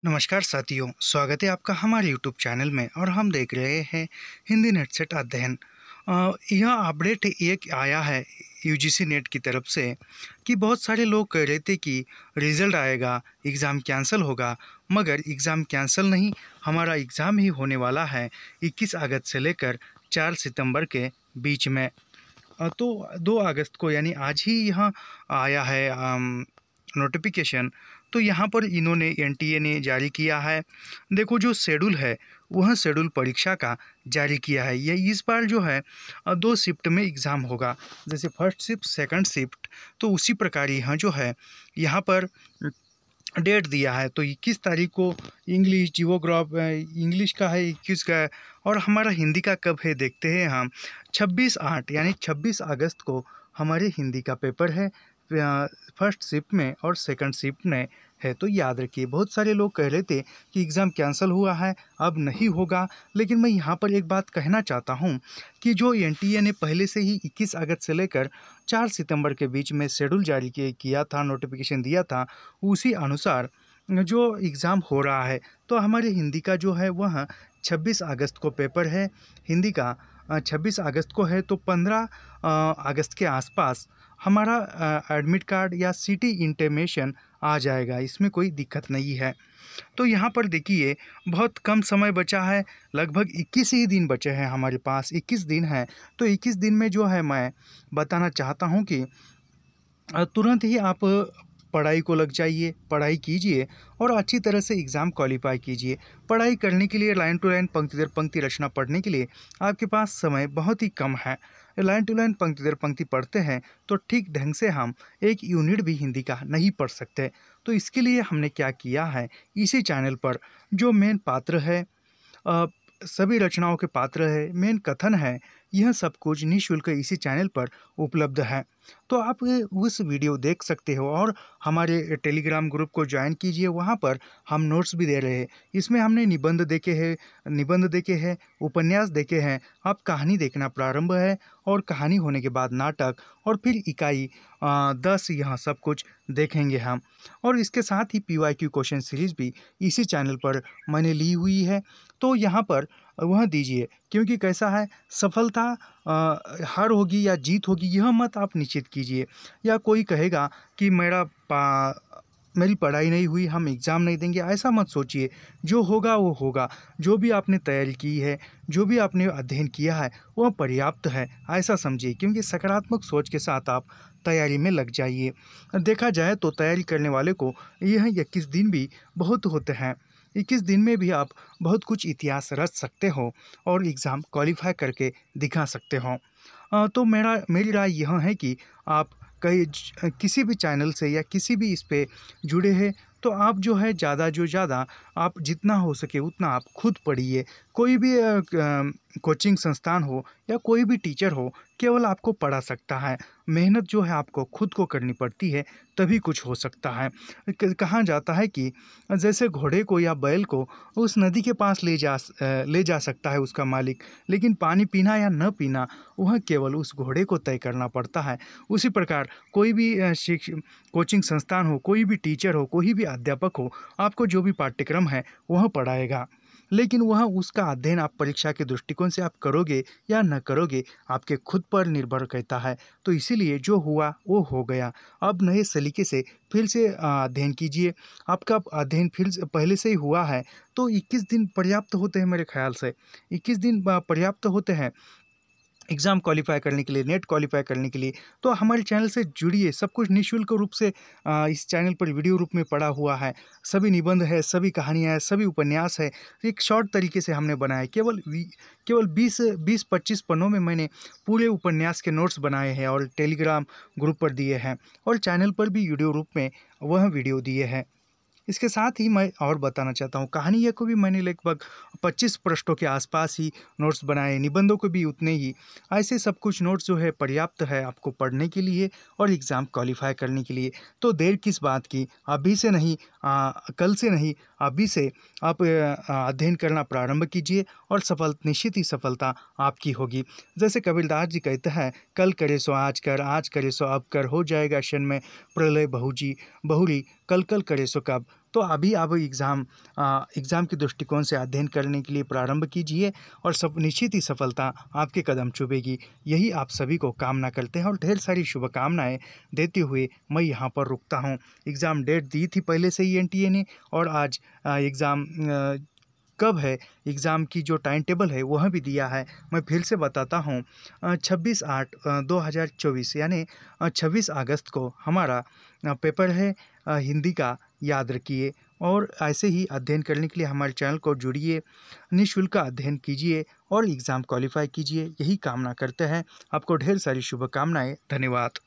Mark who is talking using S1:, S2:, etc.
S1: नमस्कार साथियों, स्वागत है आपका हमारे यूट्यूब चैनल में और हम देख रहे हैं हिंदी नेट सेट अध्ययन। यह अपडेट एक आया है यूजीसी नेट की तरफ से कि बहुत सारे लोग कह रहे थे कि रिज़ल्ट आएगा, एग्ज़ाम कैंसिल होगा, मगर एग्ज़ाम कैंसिल नहीं, हमारा एग्ज़ाम ही होने वाला है 21 अगस्त से लेकर 4 सितंबर के बीच में। तो 2 अगस्त को यानी आज ही यहाँ आया है नोटिफिकेशन। तो यहाँ पर इन्होंने एनटीए ने जारी किया है। देखो जो शेड्यूल है वह शेड्यूल परीक्षा का जारी किया है। ये इस बार जो है 2 शिफ्ट में एग्ज़ाम होगा, जैसे फर्स्ट शिफ्ट सेकंड शिफ्ट। तो उसी प्रकार यहाँ जो है यहाँ पर डेट दिया है। तो 21 तारीख को इंग्लिश इंग्लिश का है 21 का है, और हमारा हिंदी का कब है देखते हैं हम। 26/8 यानी 26 अगस्त को हमारे हिंदी का पेपर है फर्स्ट शिफ्ट में और सेकंड शिफ्ट में है। तो याद रखिए, बहुत सारे लोग कह रहे थे कि एग्ज़ाम कैंसिल हुआ है, अब नहीं होगा। लेकिन मैं यहाँ पर एक बात कहना चाहता हूँ कि जो एनटीए ने पहले से ही 21 अगस्त से लेकर 4 सितंबर के बीच में शेड्यूल जारी किया था, नोटिफिकेशन दिया था, उसी अनुसार जो एग्ज़ाम हो रहा है। तो हमारे हिंदी का जो है वह 26 अगस्त को पेपर है हिंदी का। 26 अगस्त को है, तो 15 अगस्त के आसपास हमारा एडमिट कार्ड या सिटी इंटीमेशन आ जाएगा, इसमें कोई दिक्कत नहीं है। तो यहाँ पर देखिए बहुत कम समय बचा है, लगभग 21 ही दिन बचे हैं हमारे पास, 21 दिन है। तो 21 दिन में जो है मैं बताना चाहता हूँ कि तुरंत ही आप पढ़ाई को लग जाइए, पढ़ाई कीजिए और अच्छी तरह से एग्ज़ाम क्वालिफाई कीजिए। पढ़ाई करने के लिए लाइन टू लाइन, पंक्ति दर पंक्ति रचना पढ़ने के लिए आपके पास समय बहुत ही कम है। लाइन टू लाइन, पंक्ति दर पंक्ति पढ़ते हैं तो ठीक ढंग से हम एक यूनिट भी हिंदी का नहीं पढ़ सकते। तो इसके लिए हमने क्या किया है, इसी चैनल पर जो मेन पात्र है, सभी रचनाओं के पात्र है, मेन कथन है, यह सब कुछ निःशुल्क इसी चैनल पर उपलब्ध है। तो आप उस वीडियो देख सकते हो और हमारे टेलीग्राम ग्रुप को ज्वाइन कीजिए, वहाँ पर हम नोट्स भी दे रहे हैं। इसमें हमने निबंध देखे हैं, उपन्यास देखे हैं। अब कहानी देखना प्रारंभ है और कहानी होने के बाद नाटक और फिर इकाई 10 यहाँ सब कुछ देखेंगे हम। और इसके साथ ही पीवाईक्यू क्वेश्चन सीरीज़ भी इसी चैनल पर मैंने ली हुई है, तो यहाँ पर वह दीजिए। क्योंकि कैसा है, सफलता हार होगी या जीत होगी यह मत आप निश्चित कीजिए। या कोई कहेगा कि मेरी पढ़ाई नहीं हुई, हम एग्ज़ाम नहीं देंगे, ऐसा मत सोचिए। जो होगा वो होगा। जो भी आपने तैयारी की है, जो भी आपने अध्ययन किया है वह पर्याप्त है, ऐसा समझिए। क्योंकि सकारात्मक सोच के साथ आप तैयारी में लग जाइए। देखा जाए तो तैयारी करने वाले को यह 21 दिन भी बहुत होते हैं। 21 दिन में भी आप बहुत कुछ इतिहास रच सकते हो और एग्ज़ाम क्वालिफाई करके दिखा सकते हो। तो मेरी राय यह है कि आप किसी भी चैनल से या किसी भी इस पे जुड़े हैं तो आप जो है ज़्यादा आप जितना हो सके उतना आप खुद पढ़िए। कोई भी कोचिंग संस्थान हो या कोई भी टीचर हो, केवल आपको पढ़ा सकता है। मेहनत जो है आपको खुद को करनी पड़ती है, तभी कुछ हो सकता है। कहा जाता है कि जैसे घोड़े को या बैल को उस नदी के पास ले जा सकता है उसका मालिक, लेकिन पानी पीना या न पीना वह केवल उस घोड़े को तय करना पड़ता है। उसी प्रकार कोई भी कोचिंग संस्थान हो, कोई भी टीचर हो, कोई भी अध्यापक हो, आपको जो भी पाठ्यक्रम है वह पढ़ाएगा, लेकिन वह उसका अध्ययन आप परीक्षा के दृष्टिकोण से आप करोगे या न करोगे आपके खुद पर निर्भर करता है। तो इसीलिए जो हुआ वो हो गया। अब नए सलीके से फिर से अध्ययन कीजिए। आपका अध्ययन फिर से पहले से ही हुआ है तो 21 दिन पर्याप्त होते हैं मेरे ख्याल से। 21 दिन पर्याप्त होते हैं एग्ज़ाम क्वालिफाई करने के लिए, नेट क्वालिफाई करने के लिए। तो हमारे चैनल से जुड़िए, सब कुछ निःशुल्क रूप से इस चैनल पर वीडियो रूप में पड़ा हुआ है। सभी निबंध है, सभी कहानियाँ हैं, सभी उपन्यास है, एक शॉर्ट तरीके से हमने बनाया है। केवल 20-25 पन्नों में मैंने पूरे उपन्यास के नोट्स बनाए हैं और टेलीग्राम ग्रुप पर दिए हैं और चैनल पर भी वीडियो रूप में वह वीडियो दिए हैं। इसके साथ ही मैं और बताना चाहता हूँ, कहानियों को भी मैंने लगभग 25 पृष्ठों के आसपास ही नोट्स बनाए, निबंधों को भी उतने ही। ऐसे सब कुछ नोट्स जो है पर्याप्त है आपको पढ़ने के लिए और एग्ज़ाम क्वालिफाई करने के लिए। तो देर किस बात की, अभी से नहीं, कल से नहीं, अभी से आप अध्ययन करना प्रारंभ कीजिए और निश्चित ही सफलता आपकी होगी। जैसे कबीरदास जी कहते हैं, कल करे सो आज कर, आज करे सो अब कर, हो जाएगा क्षण में प्रलय बहुरी, कल कल करे सो कब। तो अभी आप एग्ज़ाम के दृष्टिकोण से अध्ययन करने के लिए प्रारंभ कीजिए और सब निश्चित ही सफलता आपके कदम चूमेगी। यही आप सभी को कामना करते हैं और ढेर सारी शुभकामनाएं देते हुए मैं यहाँ पर रुकता हूँ। एग्ज़ाम डेट दी थी पहले से ही एनटीए ने, और आज एग्ज़ाम कब है, एग्ज़ाम की जो टाइम टेबल है वह भी दिया है। मैं फिर से बताता हूँ, 26/8/2024 यानी 26 अगस्त को हमारा पेपर है हिंदी का, याद रखिए। और ऐसे ही अध्ययन करने के लिए हमारे चैनल को जुड़िए, निःशुल्क अध्ययन कीजिए और एग्ज़ाम क्वालिफाई कीजिए। यही कामना करते हैं। आपको ढेर सारी शुभकामनाएं। धन्यवाद।